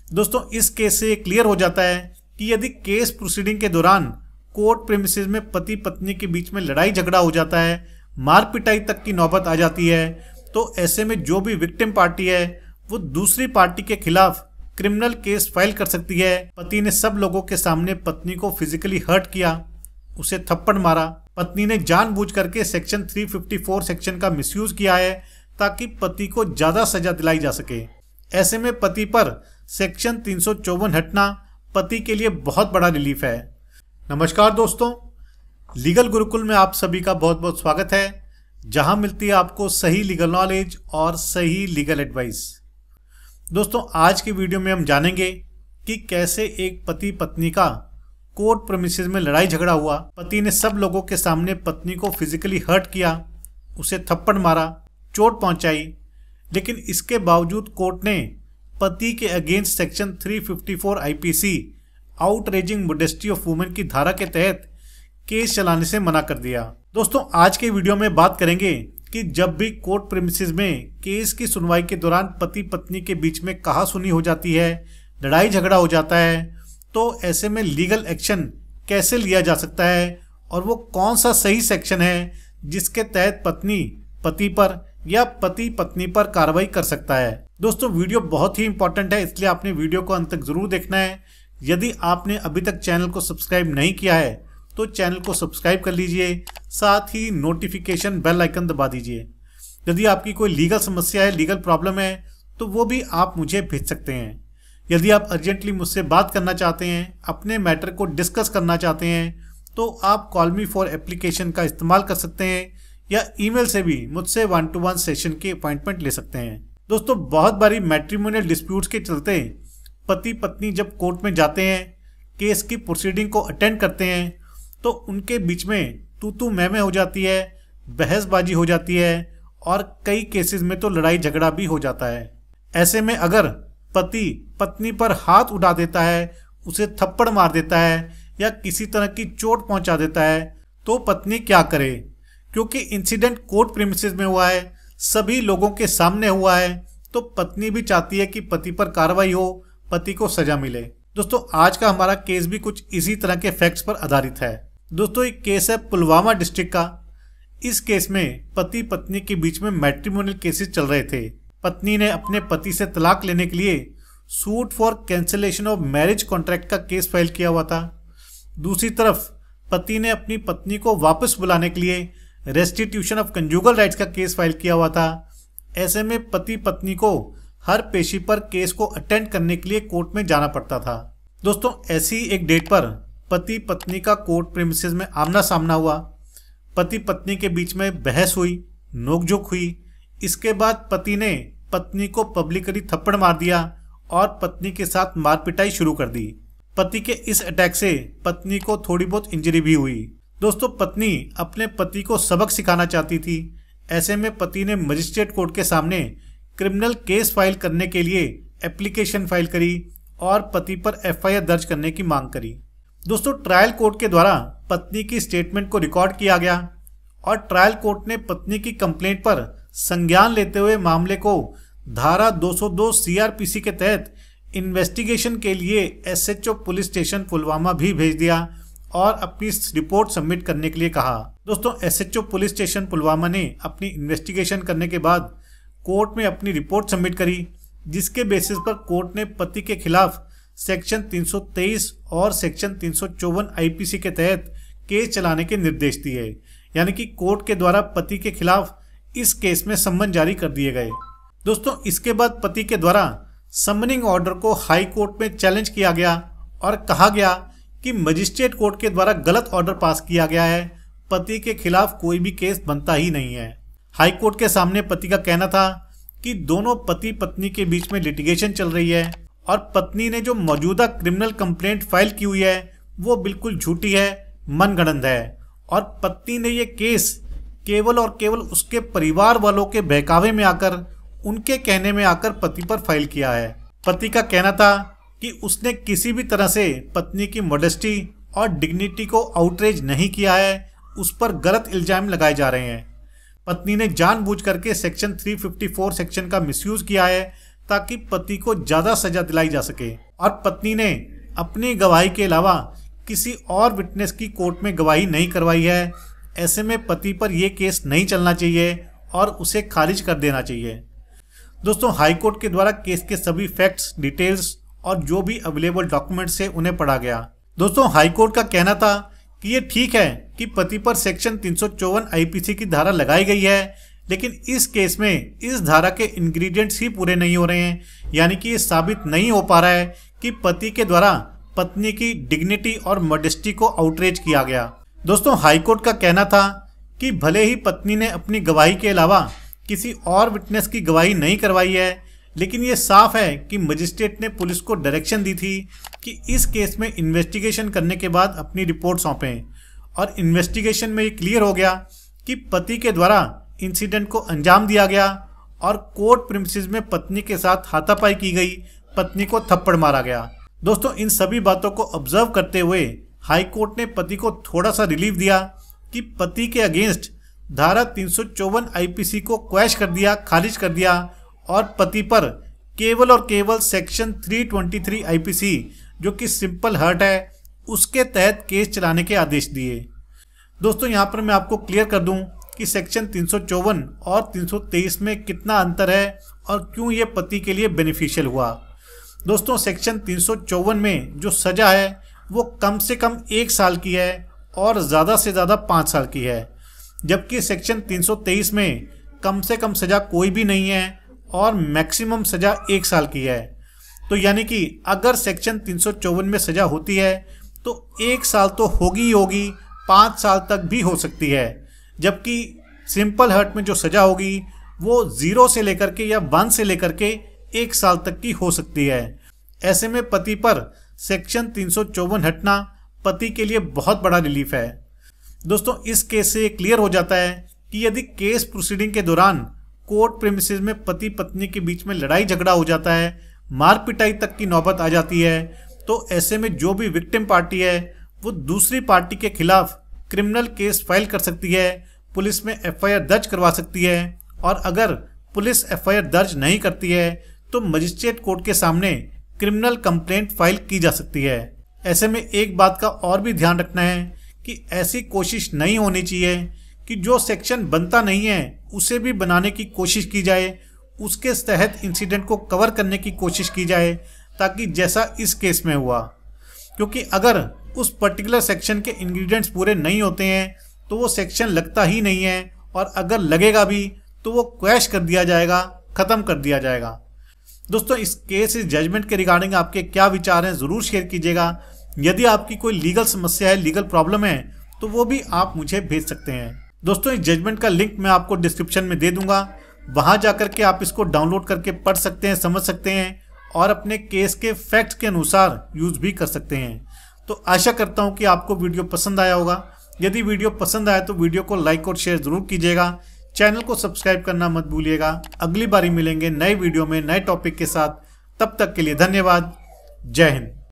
दोस्तों इस केस से क्लियर हो जाता है कि यदि केस प्रोसीडिंग के दौरान कोर्ट प्रेमिसेस में पति पत्नी के बीच में लड़ाई झगड़ा हो जाता है, मार पिटाई तक की नौबत आ जाती है, तो ऐसे में जो भी विक्टिम पार्टी है वो दूसरी पार्टी के खिलाफ क्रिमिनल केस फाइल कर सकती है। पति ने सब लोगों के सामने पत्नी को फिजिकली हर्ट किया, उसे थप्पड़ मारा, पत्नी ने जानबूझ करके सेक्शन 354 सेक्शन का मिसयूज किया है ताकि पति को ज्यादा सजा दिलाई जा सके। ऐसे में पति पर सेक्शन 354 हटना पति के लिए बहुत बड़ा रिलीफ है। नमस्कार दोस्तों, लीगल गुरुकुल में आप सभी का बहुत बहुत स्वागत है, जहां मिलती है आपको सही लीगल नॉलेज और सही लीगल एडवाइस। दोस्तों आज की वीडियो में हम जानेंगे कि कैसे एक पति पत्नी का कोर्ट प्रेमिसेस में लड़ाई झगड़ा हुआ, पति ने सब लोगों के सामने पत्नी को फिजिकली हर्ट किया, उसे थप्पड़ मारा, चोट पहुंचाई, लेकिन इसके बावजूद कोर्ट ने पति के against section 354 IPC outraging modesty of women की धारा के तहत केस चलाने से मना कर दिया। दोस्तों आज के वीडियो में बात करेंगे कि जब भी कोर्ट प्रेमिसेस में केस की सुनवाई के दौरान पति पत्नी के बीच में कहासुनी हो जाती है, लड़ाई झगड़ा हो जाता है, तो ऐसे में लीगल एक्शन कैसे लिया जा सकता है और वो कौन सा सही सेक्शन है जिसके तहत पत्नी पति पर या पति पत्नी पर कार्रवाई कर सकता है। दोस्तों वीडियो बहुत ही इंपॉर्टेंट है, इसलिए आपने वीडियो को अंत तक जरूर देखना है। यदि आपने अभी तक चैनल को सब्सक्राइब नहीं किया है तो चैनल को सब्सक्राइब कर लीजिए, साथ ही नोटिफिकेशन बेल आइकन दबा दीजिए। यदि आपकी कोई लीगल समस्या है, लीगल प्रॉब्लम है, तो वो भी आप मुझे भेज सकते हैं। यदि आप अर्जेंटली मुझसे बात करना चाहते हैं, अपने मैटर को डिस्कस करना चाहते हैं, तो आप कॉल मी फॉर एप्लीकेशन का इस्तेमाल कर सकते हैं या ईमेल से भी मुझसे 1-to-1 सेशन की अपॉइंटमेंट ले सकते हैं। दोस्तों बहुत बारी मैट्रिमोनियल डिस्प्यूट्स के चलते पति पत्नी जब कोर्ट में जाते हैं, केस की प्रोसीडिंग को अटेंड करते हैं, तो उनके बीच में तू मैं हो जाती है, बहसबाजी हो जाती है और कई केसेस में तो लड़ाई झगड़ा भी हो जाता है। ऐसे में अगर पति पत्नी पर हाथ उठा देता है, उसे थप्पड़ मार देता है या किसी तरह की चोट पहुंचा देता है, तो पत्नी क्या करे? क्योंकि इंसिडेंट कोर्ट प्रेमिसेस में हुआ है, सभी लोगों के सामने हुआ है, तो पत्नी भी चाहती है कि पति पर कार्रवाई हो, पति को सजा मिले। दोस्तों आज का हमारा केस भी कुछ इसी तरह के फैक्ट्स पर आधारित है। दोस्तों एक केस है पुलवामा डिस्ट्रिक्ट का। इस केस में पति पत्नी के बीच में मैट्रिमोनियल केसेस चल रहे थे। पत्नी ने अपने पति से तलाक लेने के लिए suit for cancellation of marriage contract का केस फाइल किया हुआ था। दूसरी तरफ पति ने अपनी पत्नी को वापस बुलाने के लिए रेस्टिट्यूशन ऑफ कंजुगल राइट्स का केस फाइल किया हुआ था। ऐसे में पति पत्नी को हर पेशी पर केस को अटेंड करने के लिए कोर्ट में जाना पड़ता था। दोस्तों ऐसी एक डेट पर पति पत्नी का कोर्ट प्रेमिसेस में आमना सामना हुआ। पति पत्नी के बीच में बहस हुई, नोकझोंक हुई। इसके बाद पति ने पत्नी को पब्लिकली थप्पड़ मार दिया और पत्नी के साथ मारपिटाई शुरू कर दी। पति के इस अटैक से पत्नी को थोड़ी बहुत इंजरी भी हुई। दोस्तों पत्नी अपने पति को सबक सिखाना चाहती थी। ऐसे में पति ने मजिस्ट्रेट कोर्ट के सामने क्रिमिनल केस फाइल करने के लिए एप्लीकेशन फाइल करी और पति पर एफआईआर दर्ज करने की मांग करी। दोस्तों ट्रायल कोर्ट के द्वारा पत्नी की स्टेटमेंट को रिकॉर्ड किया गया और ट्रायल कोर्ट ने पत्नी की कंप्लेंट पर संज्ञान लेते हुए मामले को धारा 202 सीआरपीसी के तहत इन्वेस्टिगेशन के लिए एसएचओ पुलिस स्टेशन पुलवामा भी भेज दिया और अपनी रिपोर्ट सबमिट करने के लिए कहा। दोस्तों एसएचओ पुलिस स्टेशन पुलवामा ने अपनी इन्वेस्टिगेशन करने के बाद कोर्ट में अपनी रिपोर्ट सबमिट करी, जिसके बेसिस पर कोर्ट ने पति के खिलाफ सेक्शन 323 और सेक्शन 354 आईपीसी के तहत केस चलाने के निर्देश दिए। यानी कि कोर्ट के द्वारा पति के खिलाफ इस केस में सम्मन जारी कर दिए गए। दोस्तों इसके बाद पति के द्वारा समनिंग ऑर्डर को हाई कोर्ट में चैलेंज किया गया और कहा गया कि मजिस्ट्रेट कोर्ट के द्वारा गलत ऑर्डर पास किया गया है, पति के खिलाफ कोई भी केस बनता ही नहीं है। हाई कोर्ट के सामने पति का कहना था कि दोनों पति पत्नी के बीच में लिटिगेशन चल रही है और पत्नी ने जो मौजूदा क्रिमिनल कंप्लेंट फाइल की हुई है वो बिल्कुल झूठी है, मनगढ़ंत है और पत्नी ने ये केस केवल और केवल उसके परिवार वालों के बहकावे में आकर, उनके कहने में आकर पति पर फाइल किया है। पति का कहना था कि उसने किसी भी तरह से पत्नी की मॉडेस्टी और डिग्निटी को आउटरेज नहीं किया है, उस पर गलत इल्जाम लगाए जा रहे हैं। पत्नी ने जानबूझ करके सेक्शन 354 सेक्शन का मिसयूज किया है ताकि पति को ज्यादा सजा दिलाई जा सके। और पत्नी ने अपनी गवाही के अलावा किसी और विटनेस की कोर्ट में गवाही नहीं करवाई है। ऐसे में पति पर यह केस नहीं चलना चाहिए और उसे खारिज कर देना चाहिए। दोस्तों, हाईकोर्ट के द्वारा केस के सभी फैक्ट्स, डिटेल्स और जो भी अवेलेबल डॉक्यूमेंट्स है उन्हें पढ़ा गया। दोस्तों, हाईकोर्ट का कहना था कि ये ठीक है कि पति पर सेक्शन 354 आईपीसी की धारा लगाई गई है, लेकिन इस केस में इस धारा के इंग्रेडिएंट्स ही पूरे नहीं हो रहे हैं। यानी कि ये साबित नहीं हो पा रहा है कि पति के द्वारा पत्नी की डिग्निटी और मॉडेस्टी को आउटरीच किया गया। दोस्तों, हाईकोर्ट का कहना था कि भले ही पत्नी ने अपनी गवाही के अलावा किसी और विटनेस की गवाही नहीं करवाई है, लेकिन ये साफ है कि मजिस्ट्रेट ने पुलिस को डायरेक्शन दी थी कि इस केस में इन्वेस्टिगेशन करने के बाद अपनी रिपोर्ट सौंपें। और इन्वेस्टिगेशन में ये क्लियर हो गया कि पति के द्वारा इंसिडेंट को अंजाम दिया गया और कोर्ट प्रीमिसेस में पत्नी के साथ हाथापाई की गई, पत्नी को थप्पड़ मारा गया। दोस्तों, इन सभी बातों को ऑब्जर्व करते हुए हाईकोर्ट ने पति को थोड़ा सा रिलीफ दिया कि पति के अगेंस्ट धारा 354 आईपीसी को क्वैश कर दिया, खारिज कर दिया और पति पर केवल और केवल सेक्शन 323 आईपीसी जो कि सिंपल हर्ट है उसके तहत केस चलाने के आदेश दिए। दोस्तों, यहाँ पर मैं आपको क्लियर कर दूं कि सेक्शन 354 और 323 में कितना अंतर है और क्यों ये पति के लिए बेनिफिशियल हुआ। दोस्तों, सेक्शन 354 में जो सज़ा है वो कम से कम 1 साल की है और ज़्यादा से ज़्यादा 5 साल की है, जबकि सेक्शन 323 में कम से कम सज़ा कोई भी नहीं है और मैक्सिमम सज़ा 1 साल की है। तो यानी कि अगर सेक्शन 354 में सज़ा होती है तो 1 साल तो होगी ही होगी, 5 साल तक भी हो सकती है, जबकि सिंपल हर्ट में जो सज़ा होगी वो 0 से लेकर के या 1 से लेकर के 1 साल तक की हो सकती है। ऐसे में पति पर सेक्शन 354 हटना पति के लिए बहुत बड़ा रिलीफ है। दोस्तों, इस केस से क्लियर हो जाता है कि यदि केस प्रोसीडिंग के दौरान कोर्ट प्रीमिसेस में पति पत्नी के बीच में लड़ाई झगड़ा हो जाता है, मार पिटाई तक की नौबत आ जाती है, तो ऐसे में जो भी विक्टिम पार्टी है वो दूसरी पार्टी के खिलाफ क्रिमिनल केस फाइल कर सकती है, पुलिस में एफआईआर दर्ज करवा सकती है और अगर पुलिस एफआईआर दर्ज नहीं करती है तो मजिस्ट्रेट कोर्ट के सामने क्रिमिनल कंप्लेंट फाइल की जा सकती है। ऐसे में एक बात का और भी ध्यान रखना है कि ऐसी कोशिश नहीं होनी चाहिए कि जो सेक्शन बनता नहीं है उसे भी बनाने की कोशिश की जाए, उसके तहत इंसिडेंट को कवर करने की कोशिश की जाए, ताकि जैसा इस केस में हुआ। क्योंकि अगर उस पर्टिकुलर सेक्शन के इंग्रेडिएंट्स पूरे नहीं होते हैं तो वो सेक्शन लगता ही नहीं है और अगर लगेगा भी तो वो क्वैश कर दिया जाएगा, ख़त्म कर दिया जाएगा। दोस्तों, इस केस, इस जजमेंट के रिगार्डिंग आपके क्या विचार हैं ज़रूर शेयर कीजिएगा। यदि आपकी कोई लीगल समस्या है, लीगल प्रॉब्लम है, तो वो भी आप मुझे भेज सकते हैं। दोस्तों, इस जजमेंट का लिंक मैं आपको डिस्क्रिप्शन में दे दूंगा, वहां जाकर के आप इसको डाउनलोड करके पढ़ सकते हैं, समझ सकते हैं और अपने केस के फैक्ट्स के अनुसार यूज भी कर सकते हैं। तो आशा करता हूं कि आपको वीडियो पसंद आया होगा। यदि वीडियो पसंद आया तो वीडियो को लाइक और शेयर जरूर कीजिएगा। चैनल को सब्सक्राइब करना मत भूलिएगा। अगली बारी मिलेंगे नए वीडियो में नए टॉपिक के साथ। तब तक के लिए धन्यवाद। जय हिंद।